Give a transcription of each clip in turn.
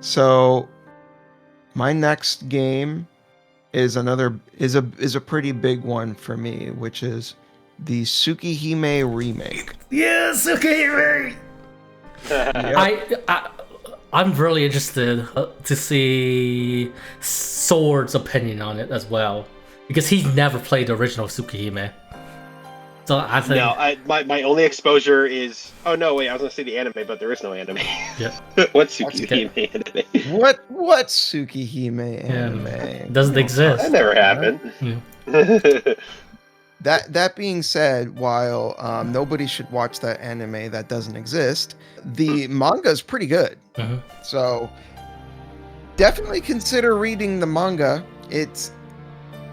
So my next game is a pretty big one for me, which is the Tsukihime remake. Yes, Tsukihime. Yep. I'm really interested to see Sword's opinion on it as well, because he's never played the original Tsukihime. So I think my only exposure is I was gonna say the anime, but there is no anime. Yeah. What's Tsukihime anime? What Tsukihime anime? Doesn't exist. That never happened. Yeah. That being said, while nobody should watch that anime that doesn't exist, the manga is pretty good. Mm-hmm. So definitely consider reading the manga. It's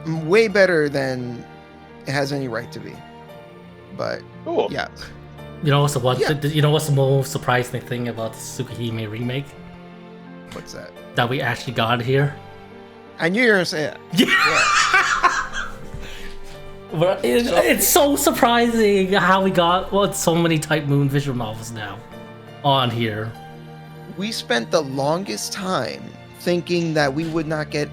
way better than it has any right to be. But Cool. yeah. You know what's the most surprising thing about the Tsukihime remake? What's that? That we actually got here. I knew you were gonna say it. Yeah. But it's so surprising how we got so many Type Moon visual novels now on here. We spent the longest time thinking that we would not get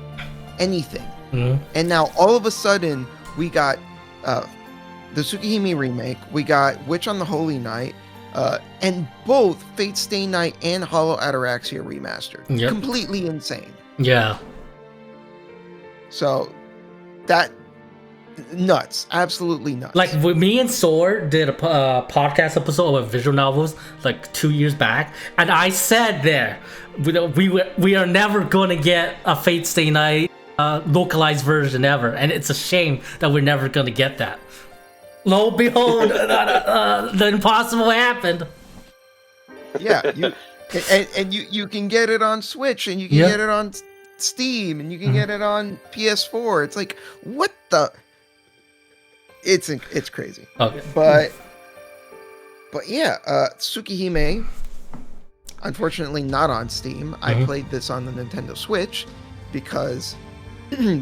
anything. Mm-hmm. And now all of a sudden we got the Tsukihime remake, we got Witch on the Holy Night, and both Fate Stay Night and Hollow Ataraxia remastered. Yep. Completely insane. Yeah. So that nuts, absolutely nuts. Like me and Sword did a podcast episode of visual novels like 2 years back, and I said there we are never gonna get a Fate Stay Night localized version ever, and it's a shame that we're never gonna get that. Lo and behold, the impossible happened. Yeah, you can get it on Switch, and you can get it on Steam, and you can get it on PS4. It's like, what the? It's crazy. Okay. But yeah, Tsukihime, unfortunately not on Steam. I played this on the Nintendo Switch because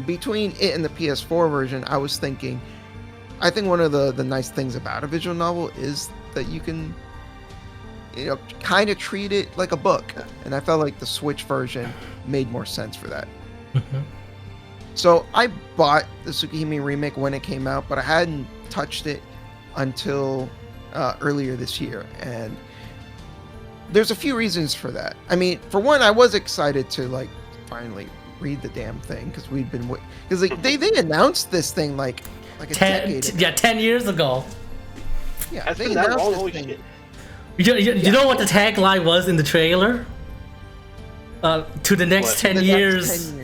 between it and the PS4 version, I think one of the nice things about a visual novel is that you can, kind of treat it like a book. And I felt like the Switch version made more sense for that. Mm-hmm. So I bought the Tsukihime remake when it came out, but I hadn't touched it until earlier this year. And there's a few reasons for that. I mean, for one, I was excited to finally read the damn thing because they announced this thing like a decade ago. 10 years ago. Yeah, That's they been that announced long. this Holy thing. shit. You know what the tagline was in the trailer? To the next 10 The years. next 10 years.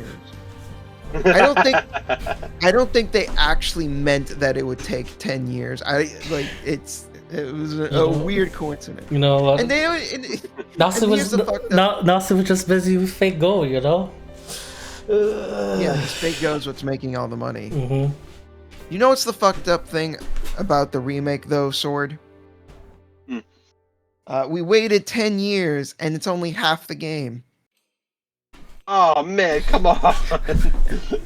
I don't think they actually meant that it would take 10 years. It was a weird coincidence. You know, And they Nasu was just busy with Fake Go, you know? yeah, this Fake Go's what's making all the money. Mm-hmm. You know what's the fucked up thing about the remake though, Sword? We waited 10 years and it's only half the game. Oh man, come on.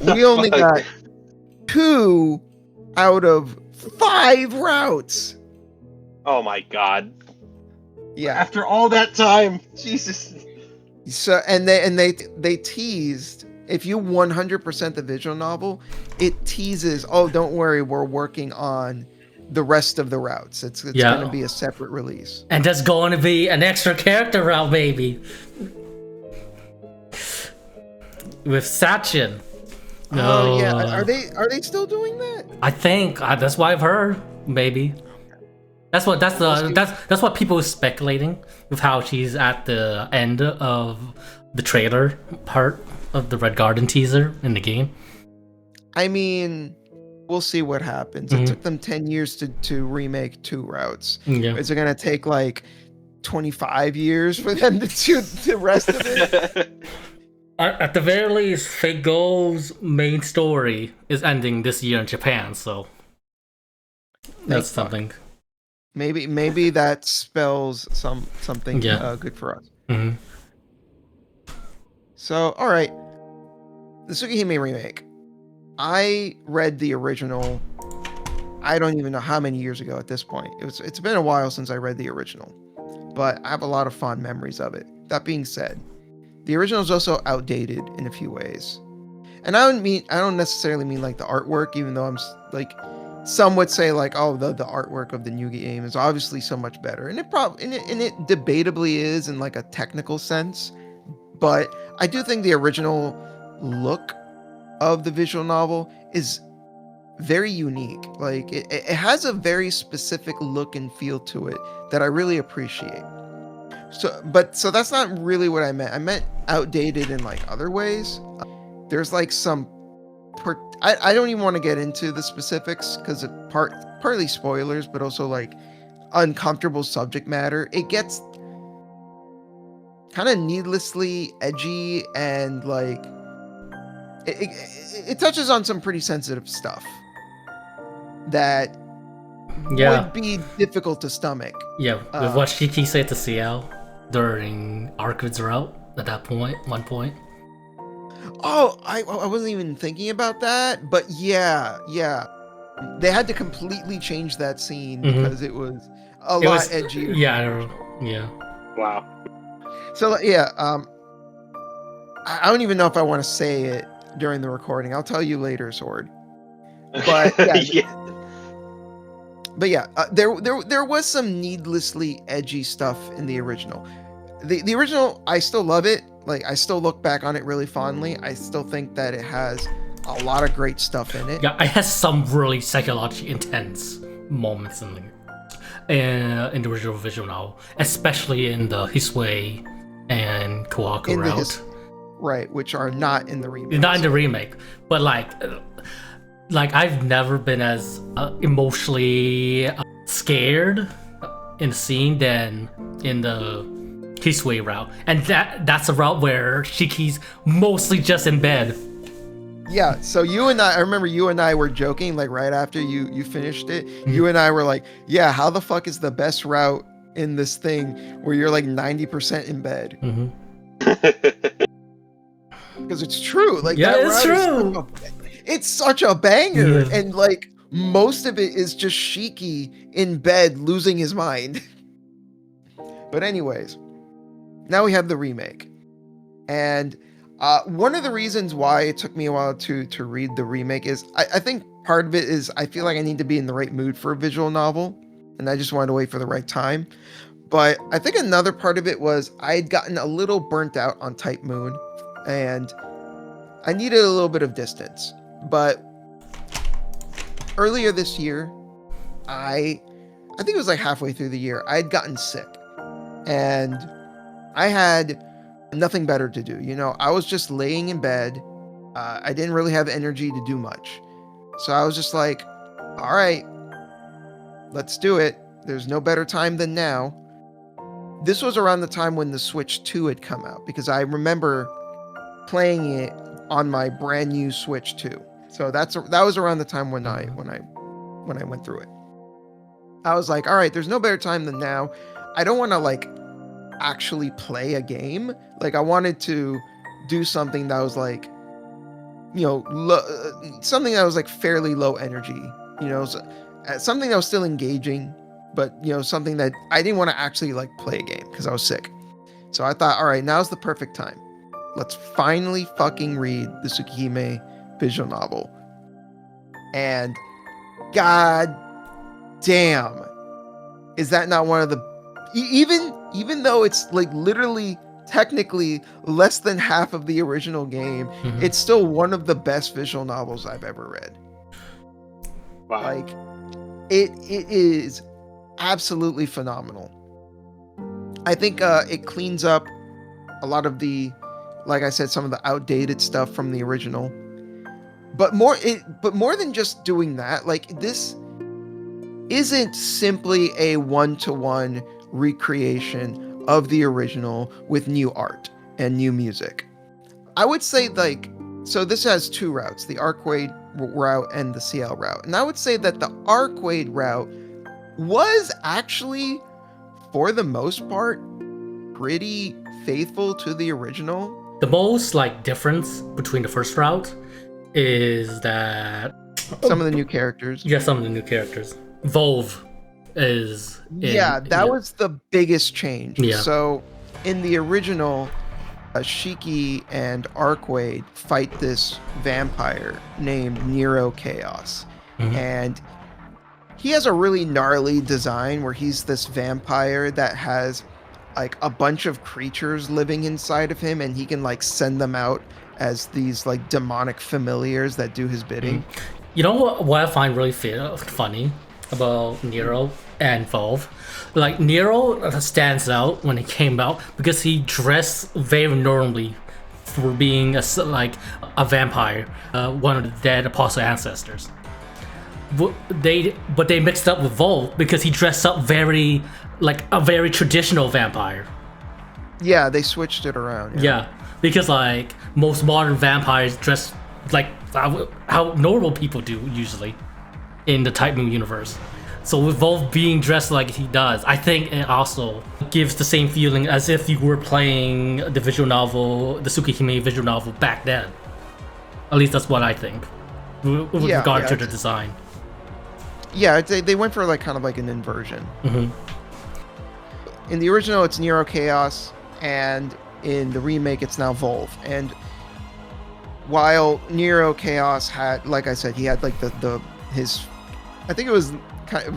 We only got 2 out of 5 routes. Oh my god. Yeah. After all that time, Jesus. So they teased, if you 100% the visual novel, it teases, oh, don't worry, we're working on the rest of the routes. It's going to be a separate release. And there's going to be an extra character route, maybe. With Sachin. Oh yeah, are they still doing that? I think that's what I've heard. Maybe that's what people are speculating with how she's at the end of the trailer part of the Red Garden teaser in the game. I mean, we'll see what happens. It took them 10 years to remake 2 routes. Yeah. Is it gonna take 25 years for them to do the rest of it? At the very least, Fate Go's main story is ending this year in Japan, so that's something. Maybe that spells something good for us. Mm-hmm. So, all right, the Tsukihime remake. I read the original. I don't even know how many years ago at this point. It's been a while since I read the original, but I have a lot of fond memories of it. That being said, The original is also outdated in a few ways. And I don't necessarily mean like the artwork, even though some would say like, oh, the artwork of the new game is obviously so much better, and it debatably is in like a technical sense. But I do think the original look of the visual novel is very unique. Like it has a very specific look and feel to it that I really appreciate. So that's not really what I meant. I meant outdated in like other ways. There's like some I don't even want to get into the specifics because it partly spoilers, but also like uncomfortable subject matter. It gets kind of needlessly edgy, and like it touches on some pretty sensitive stuff that would be difficult to stomach. Yeah, with what Shiki said to CL during Arcad's route at that one point. Oh, I wasn't even thinking about that, but yeah. They had to completely change that scene because it was a lot edgier. Yeah. Wow. So yeah, I don't even know if I want to say it during the recording. I'll tell you later, Sword. But yeah. There was some needlessly edgy stuff in the original. The original, I still love it. Like, I still look back on it really fondly. I still think that it has a lot of great stuff in it. Yeah, it has some really psychologically intense moments in the original visual novel, especially in the Hisui and Kawaku route. Right, which are not in the remake. Not in the remake, but like I've never been as emotionally scared in the scene than in the Hisui route, and that's a route where Shiki's mostly just in bed. Yeah, so I remember you and I were joking, like right after you finished it, you and I were like, yeah, how the fuck is the best route in this thing where you're like 90% in bed? Because it's true. Like, yeah, that it's true. It's such a banger, and like most of it is just Shiki in bed losing his mind. But anyways, now we have the remake, and one of the reasons why it took me a while to read the remake is I think part of it is I feel like I need to be in the right mood for a visual novel, and I just wanted to wait for the right time. But I think another part of it was I had gotten a little burnt out on Type Moon, and I needed a little bit of distance. But earlier this year, I think it was like halfway through the year, I had gotten sick, and I had nothing better to do. You know, I was just laying in bed. I didn't really have energy to do much. So I was just like, all right, let's do it. There's no better time than now. This was around the time when the Switch 2 had come out, because I remember playing it on my brand new Switch 2. So that was around the time when I went through it. I was like, all right, there's no better time than now. I don't want to like actually play a game. Like, I wanted to do something that was like, you know, something that was like fairly low energy, you know, something that was still engaging, but you know, something that I didn't want to actually like play a game because I was sick. So I thought, all right, now's the perfect time. Let's finally fucking read the Tsukihime visual novel. And god damn, is that not one of the, even though it's like literally technically less than half of the original game, it's still one of the best visual novels I've ever read. Wow. Like, it is absolutely phenomenal. I think it cleans up a lot of the, like I said, some of the outdated stuff from the original. But more than just doing that, like, this isn't simply a one-to-one recreation of the original with new art and new music. I would say, like, so this has two routes, the Arcade route and the CL route. And I would say that the Arcade route was actually, for the most part, pretty faithful to the original. The most like difference between the first route is that some of the new characters. Yeah, some of the new characters. Volve is that was the biggest change. Yeah. So in the original, Shiki and Arcwade fight this vampire named Nero Chaos. And he has a really gnarly design where he's this vampire that has like a bunch of creatures living inside of him, and he can like send them out as these like demonic familiars that do his bidding. You know what I find really funny about Nero and Volve? Like, Nero stands out when he came out because he dressed very normally for being a vampire, one of the dead apostle ancestors. But they mixed up with Volve because he dressed up very like a very traditional vampire. Yeah, they switched it around. Yeah, because like most modern vampires dress like how normal people do usually in the Type Moon universe. So with Volve being dressed like he does, I think it also gives the same feeling as if you were playing the visual novel, the Tsukihime visual novel back then. At least that's what I think, with regard to the design. Yeah, they went for like kind of like an inversion. In the original, it's Nero Chaos, and in the remake, it's now Volve. And while Nero Chaos had, like I said, he had like his, I think it was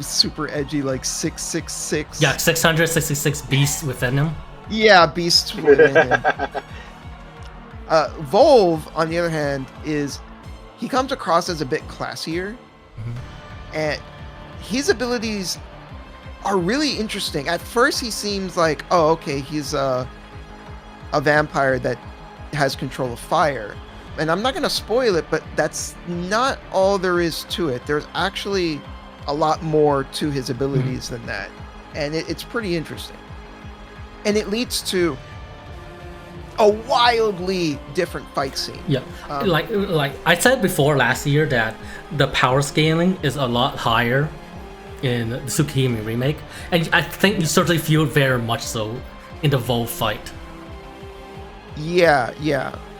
super edgy, like 666. Yeah, 666 beasts within him. Yeah, beasts within him. Volve, on the other hand, he comes across as a bit classier, and his abilities are really interesting. At first, he seems like, oh, okay, he's a vampire that has control of fire. And I'm not going to spoil it, but that's not all there is to it. There's actually a lot more to his abilities than that. And it's pretty interesting. And it leads to a wildly different fight scene. Yeah, like I said before last year that the power scaling is a lot higher in the Tsukihime remake, and I think you certainly feel it very much so in the Volve fight. Yeah,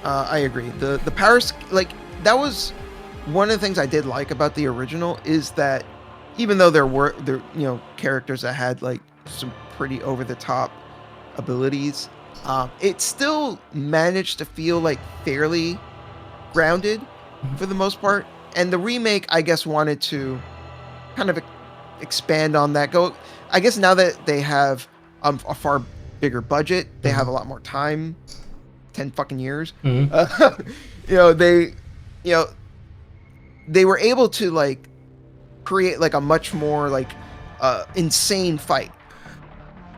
I agree. The power, like, that was one of the things I did like about the original, is that even though there were characters that had like some pretty over the top abilities, it still managed to feel like fairly grounded for the most part. And the remake, I guess, wanted to kind of expand on that. I guess now that they have a far bigger budget, they have a lot more time. 10 fucking years. They were able to like create like a much more like insane fight.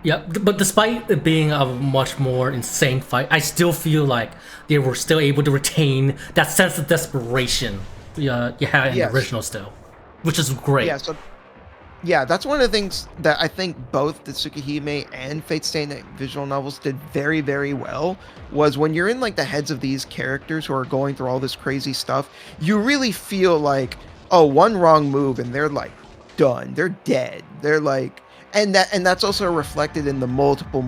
Yeah, but despite it being a much more insane fight, I still feel like they were still able to retain that sense of desperation you had in the original still, which is great. Yeah, that's one of the things that I think both the Tsukihime and Fate/stay night visual novels did very, very well, was when you're in like the heads of these characters who are going through all this crazy stuff, you really feel like, oh, one wrong move and they're like done. They're dead. They're like, and that's also reflected in the multiple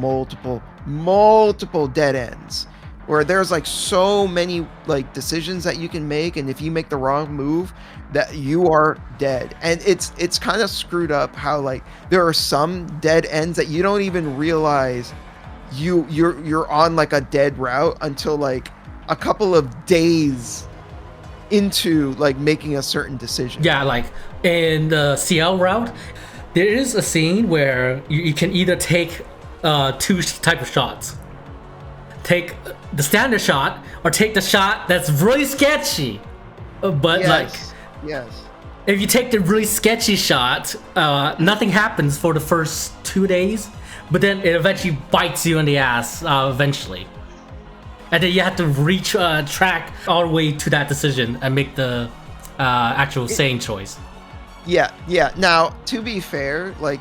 dead ends, where there's like so many like decisions that you can make, and if you make the wrong move, that you are dead. And it's kind of screwed up how like there are some dead ends that you don't even realize you're on like a dead route until like a couple of days into like making a certain decision. Yeah, like in the CL route, there is a scene where you can either take two type of shots. Take the standard shot or take the shot that's really sketchy. But yes, if you take the really sketchy shot, nothing happens for the first 2 days, but then it eventually bites you in the ass eventually. And then you have to track all the way to that decision and make the actual sane choice. Yeah. Now, to be fair, like,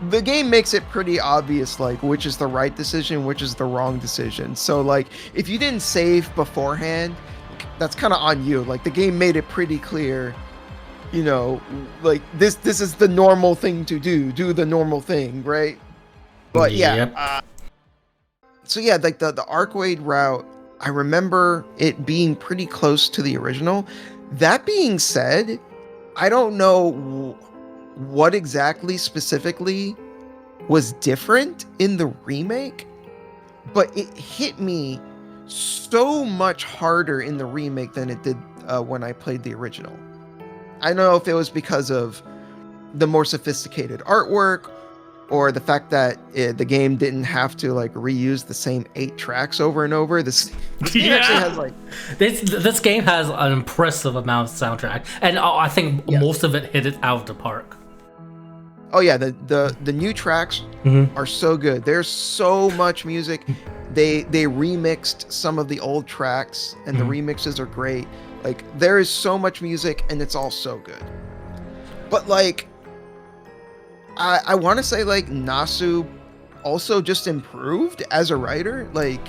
the game makes it pretty obvious, like, which is the right decision, which is the wrong decision. So, like, if you didn't save beforehand, that's kind of on you. Like, the game made it pretty clear, like, this is the normal thing to do the normal thing, right? But yeah. So yeah, like the Arcwade route, I remember it being pretty close to the original. That being said, I don't know what exactly specifically was different in the remake, but it hit me so much harder in the remake than it did when I played the original. I don't know if it was because of the more sophisticated artwork, or the fact that the game didn't have to like reuse the same 8 tracks over and over. This game actually has like this game has an impressive amount of soundtrack, and I think most of it hit it out of the park. Oh yeah, the new tracks are so good. There's so much music. They remixed some of the old tracks, and the remixes are great. Like, there is so much music, and it's all so good. But like, I want to say like Nasu also just improved as a writer. Like,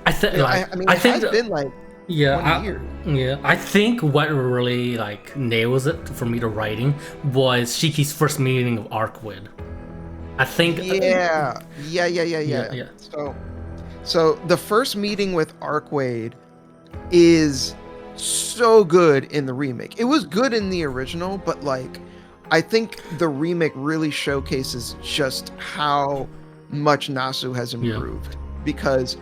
I think it's been like 20 years. Yeah, I think what really like nails it for me to writing was Shiki's first meeting of Arkwid. I think. Yeah. So the first meeting with Arkwade is so good in the remake. It was good in the original, but like, I think the remake really showcases just how much Nasu has improved, because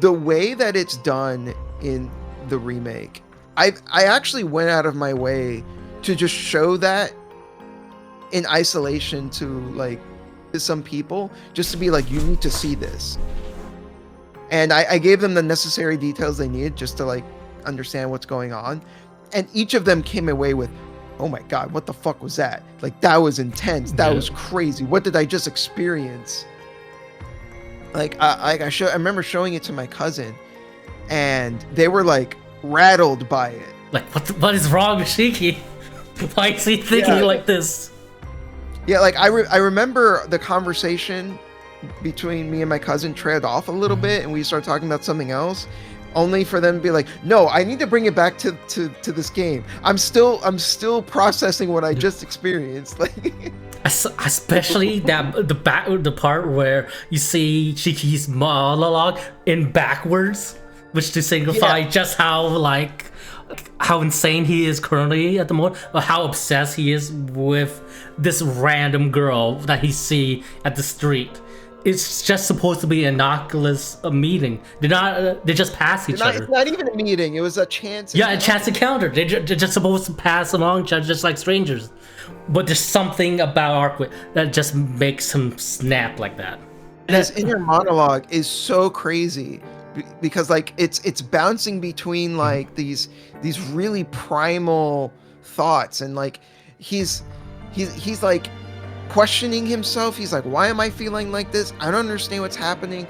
the way that it's done in the remake, I actually went out of my way to just show that in isolation to some people, just to be like, you need to see this. And I gave them the necessary details they needed just to like understand what's going on. And each of them came away with, oh my God, what the fuck was that? Like, that was intense. That was crazy. What did I just experience? Like, I remember showing it to my cousin, and they were like rattled by it. Like, what is wrong with Shiki? Why is he thinking like this? Yeah, like I remember the conversation between me and my cousin trailed off a little bit, and we started talking about something else, only for them to be like, no, I need to bring it back to this game. I'm still processing what I just experienced. Like, especially the part where you see Shiki's monologue in backwards, which to signify just how insane he is currently at the moment, or how obsessed he is with this random girl that he see at the street. It's just supposed to be an innocuous meeting. They just pass each other. It's not even a meeting. It was a chance. Yeah, a chance encounter. They're just supposed to pass along each other just like strangers. But there's something about Arkwid that just makes him snap like that. His inner monologue is so crazy because like it's bouncing between like these really primal thoughts, and like he's like questioning himself. He's like, why am I feeling like this? I don't understand what's happening.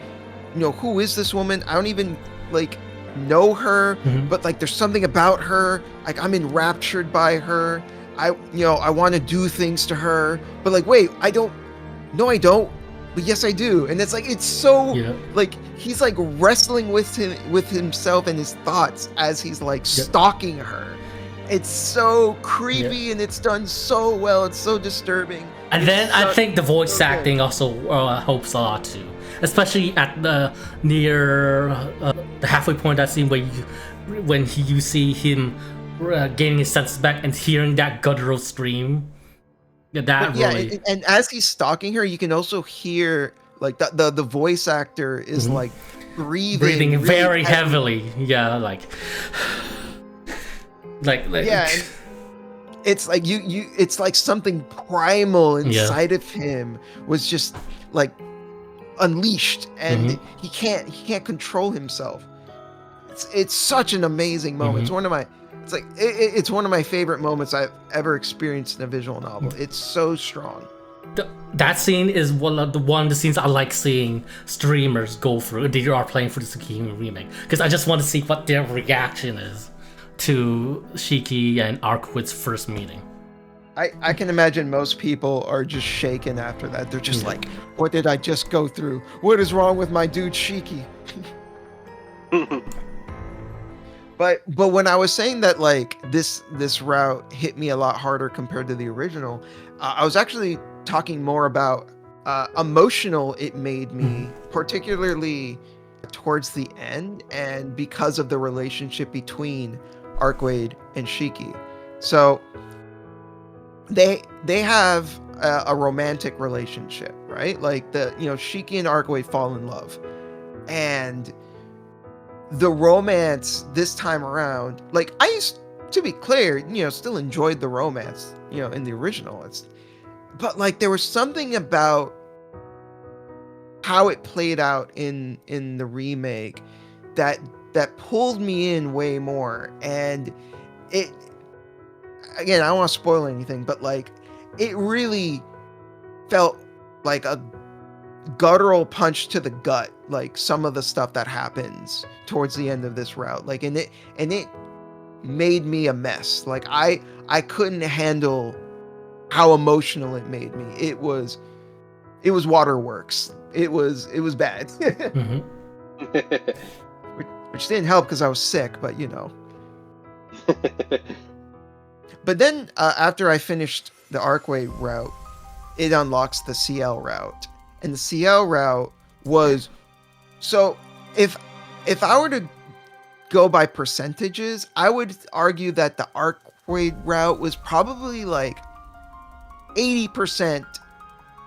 You know, who is this woman? I don't even like know her, but like there's something about her. Like, I'm enraptured by her. I want to do things to her, but like, wait, I don't. No, I don't. But yes, I do. And it's like, it's so like he's like wrestling with himself and his thoughts as he's like stalking her. It's so creepy and it's done so well. It's so disturbing. And then I think the voice acting also helps a lot too, especially at the near the halfway point of that scene when you see him gaining his senses back and hearing that guttural scream. And as he's stalking her, you can also hear like the voice actor is like breathing really very heavily. Yeah, like. Yeah, and it's like it's like something primal inside of him was just like unleashed, and he can't control himself. It's such an amazing moment. It's one of my favorite moments I've ever experienced in a visual novel. It's so strong. That scene is one of the scenes I like seeing streamers go through. They are playing for the Tsukihime remake, because I just want to see what their reaction is to Shiki and Arkwid's first meeting. I can imagine most people are just shaken after that. They're just like, what did I just go through? What is wrong with my dude Shiki? But when I was saying that like this route hit me a lot harder compared to the original, I was actually talking more about emotional it made me, particularly towards the end, and because of the relationship between Arkwade and Shiki. So they have a romantic relationship, right? Like Shiki and Arkwade fall in love, And the romance this time around, like, I used to be clear, still enjoyed the romance, in the original. But like there was something about how it played out in the remake that pulled me in way more. And it, again, I don't want to spoil anything, but like it really felt like a guttural punch to the gut, like some of the stuff that happens towards the end of this route, like, and it made me a mess. Like I couldn't handle how emotional it made me. It was waterworks. It was bad. Mm-hmm. which didn't help because I was sick, but But then after I finished the Arcway route, it unlocks the CL route. And the CL route was, so if I were to go by percentages, I would argue that the Arcway route was probably like 80%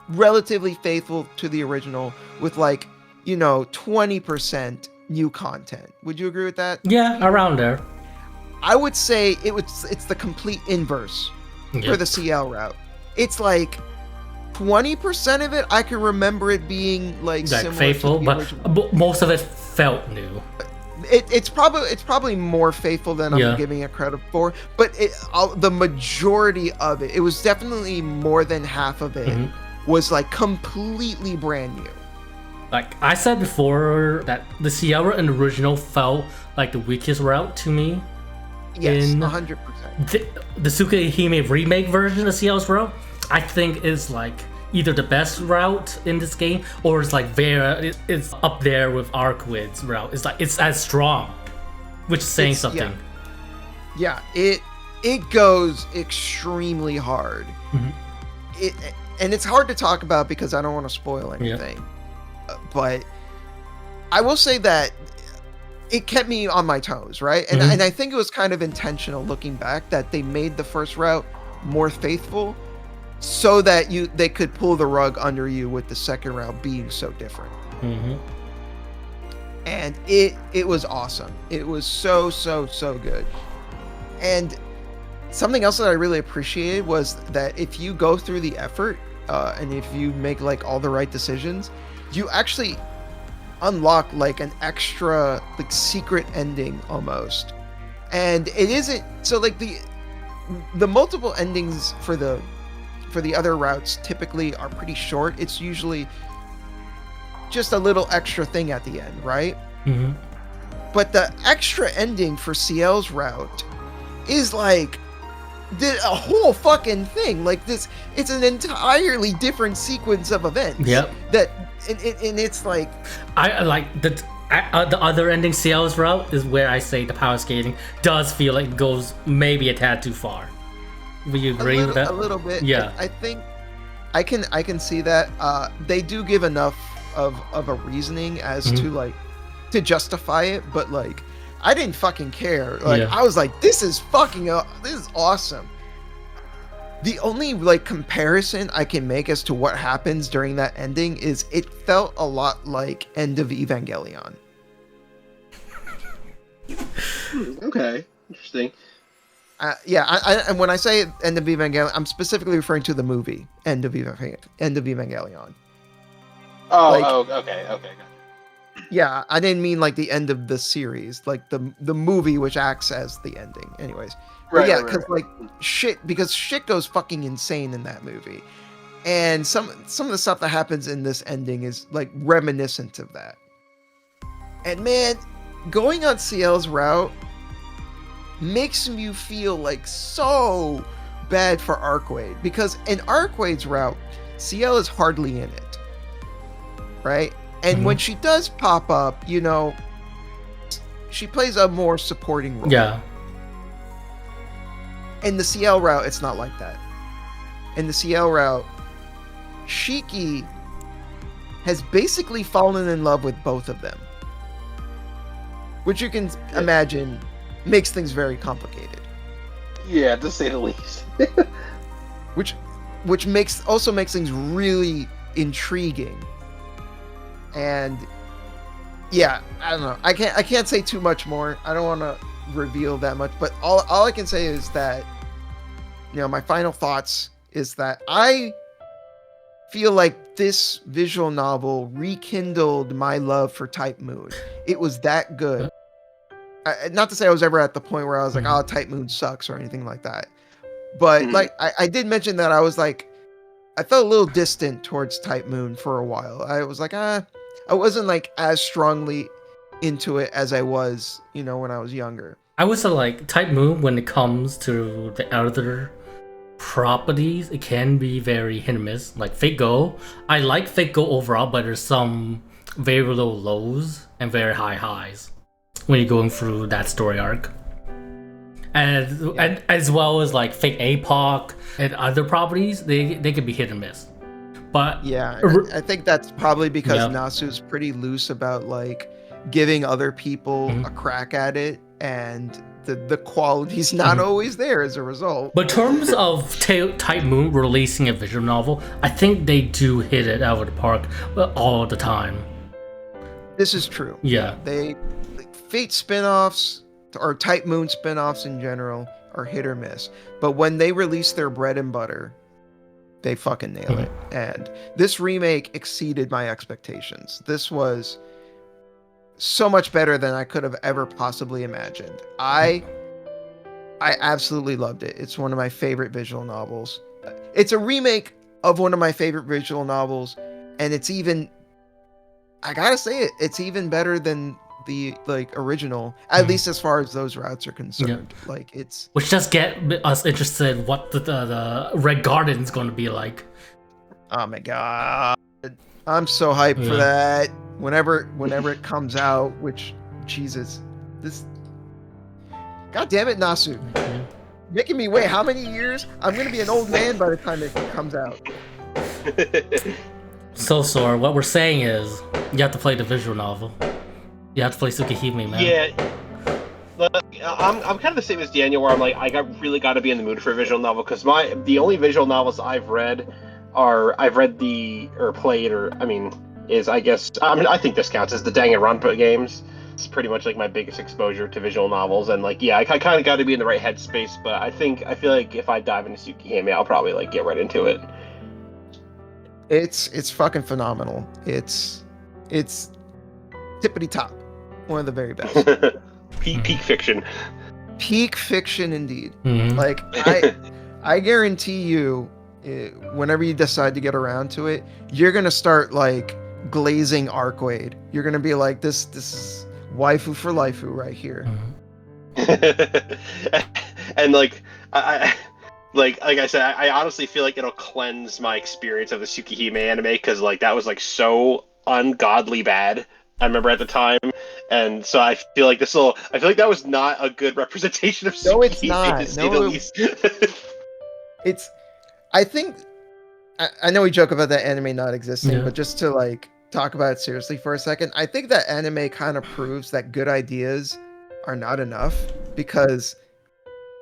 relatively faithful to the original, with like 20% new content. Would you agree with that? Yeah, around there. I would say it's the complete inverse for the CL route. It's like 20% of it I can remember it being like similar faithful, to the but original. most of it felt new. It's probably more faithful than I'm giving it credit for, but the majority of it was definitely more than half of it was like completely brand new. Like I said before, that the Sierra and the original felt like the weakest route to me. Yes, in 100%. The Tsukihime remake version of Ciel's route, I think is like either the best route in this game, or it's like it's up there with Arcwid's route. It's like it's as strong, which is saying something. Yeah, it goes extremely hard. And it's hard to talk about because I don't want to spoil anything. But I will say that it kept me on my toes, right? And I think it was kind of intentional looking back that they made the first route more faithful, so that they could pull the rug under you with the second route being so different. And it was awesome. It was so good. And something else that I really appreciated was that if you go through the effort and if you make like all the right decisions, you actually unlock like an extra like secret ending almost. And it isn't so like the multiple endings for the other routes typically are pretty short. It's usually just a little extra thing at the end, right? But the extra ending for CL's route is like a whole fucking thing. Like this, it's an entirely different sequence of events. And it's like I like the other ending CL's route is where I say the power skating does feel like it goes maybe a tad too far. Will you agree with that? A little bit. Yeah. I think I can see that. They do give enough of a reasoning as to like to justify it, but like I didn't fucking care. Like I was like, this is awesome. The only like comparison I can make as to what happens during that ending is it felt a lot like End of Evangelion. Okay, interesting. And when I say End of Evangelion, I'm specifically referring to the movie End of Evangelion. Okay. Yeah, I didn't mean like the end of the series, like the movie which acts as the ending. Anyways, because like shit goes fucking insane in that movie, and some of the stuff that happens in this ending is like reminiscent of that. And man, going on CL's route makes you feel like so bad for Arcwade, because in Arcwade's route, CL is hardly in it, right? And when she does pop up, she plays a more supporting role. Yeah. In the CL route, it's not like that. In the CL route, Shiki has basically fallen in love with both of them, which you can imagine makes things very complicated. Yeah, to say the least. which makes things really intriguing. And yeah, I don't know. I can't say too much more. I don't want to reveal that much, but all I can say is that, my final thoughts is that I feel like this visual novel rekindled my love for Type Moon. It was that good. Not to say I was ever at the point where I was like, oh, Type Moon sucks or anything like that. But like I did mention that I was like, I felt a little distant towards Type Moon for a while. I was like, I wasn't like as strongly into it as I was, when I was younger. I would say like Type Moon when it comes to the other properties, it can be very hit and miss. Like Fate Go, I like Fate Go overall, but there's some very low lows and very high highs when you're going through that story arc. And as well as like Fate APOC and other properties, they could be hit and miss. But yeah, I think that's probably because Nasu's pretty loose about like giving other people a crack at it, and the quality's not always there as a result. But in terms of Type Moon releasing a visual novel, I think they do hit it out of the park all the time. This is true. Yeah. They Fate spin-offs or Type Moon spin-offs in general are hit or miss. But when they release their bread and butter, they fucking nail it. And this remake exceeded my expectations. This was so much better than I could have ever possibly imagined. I absolutely loved it. It's one of my favorite visual novels. It's a remake of one of my favorite visual novels, and it's even, I gotta say it, it's even better than the like original, at least as far as those routes are concerned. Like it's, which just get us interested in what the Red Garden is going to be like. Oh my god, I'm so hyped for that. Whenever it comes out, which, Jesus, this, god damn it, Nasu, making me wait how many years? I'm gonna be an old man by the time it comes out. So Sora, what we're saying is you have to play the visual novel. You have to play Tsukihime, man. Yeah. I'm kind of the same as Daniel, where I'm like, really got to be in the mood for a visual novel, because the only visual novels I've read is, I guess, I think this counts as the Danganronpa games. It's pretty much like my biggest exposure to visual novels, and like, yeah, I kind of got to be in the right headspace. But I feel like if I dive into Tsukihime, I'll probably like get right into it. It's fucking phenomenal. It's tippity top, one of the very best. Peak fiction. Peak fiction indeed. Like I guarantee you, whenever you decide to get around to it, you're gonna start like glazing Arcade. You're gonna be like, this is waifu for lifeu right here. And like I said, I honestly feel like it'll cleanse my experience of the Tsukihime anime, because like that was like so ungodly bad, I remember at the time, and so I feel like that was not a good representation of Tsukihime. No, it's not. To say the least. I think I know we joke about that anime not existing, but just to like talk about it seriously for a second, I think that anime kind of proves that good ideas are not enough, because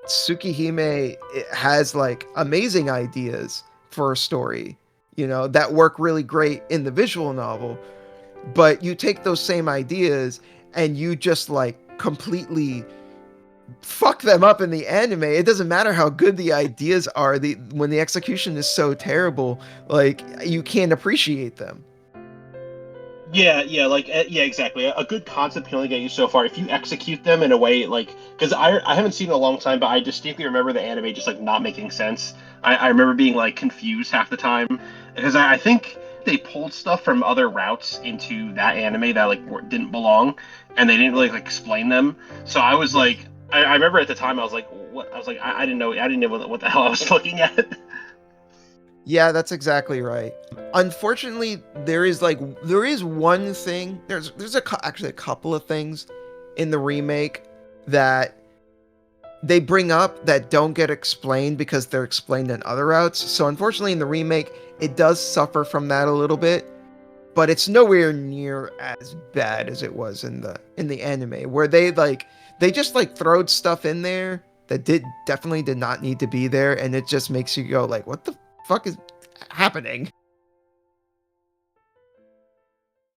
Tsukihime, it has like amazing ideas for a story, that work really great in the visual novel, but you take those same ideas and you just like completely fuck them up in the anime. It doesn't matter how good the ideas are, when the execution is so terrible, like you can't appreciate them. Yeah, exactly. A good concept can only get you so far if you execute them in a way, like, because I haven't seen it in a long time, but I distinctly remember the anime just like not making sense. I remember being like confused half the time, because I think they pulled stuff from other routes into that anime that like didn't belong, and they didn't really like explain them. So I was like, I remember at the time I was like, what? I was like, I didn't know what the hell I was looking at. Yeah, that's exactly right. Unfortunately, there is one thing. There's actually a couple of things in the remake that they bring up that don't get explained because they're explained in other routes. So unfortunately, in the remake, it does suffer from that a little bit, but it's nowhere near as bad as it was in the anime, where they just like throwed stuff in there that definitely did not need to be there, and it just makes you go like, what the fuck is happening?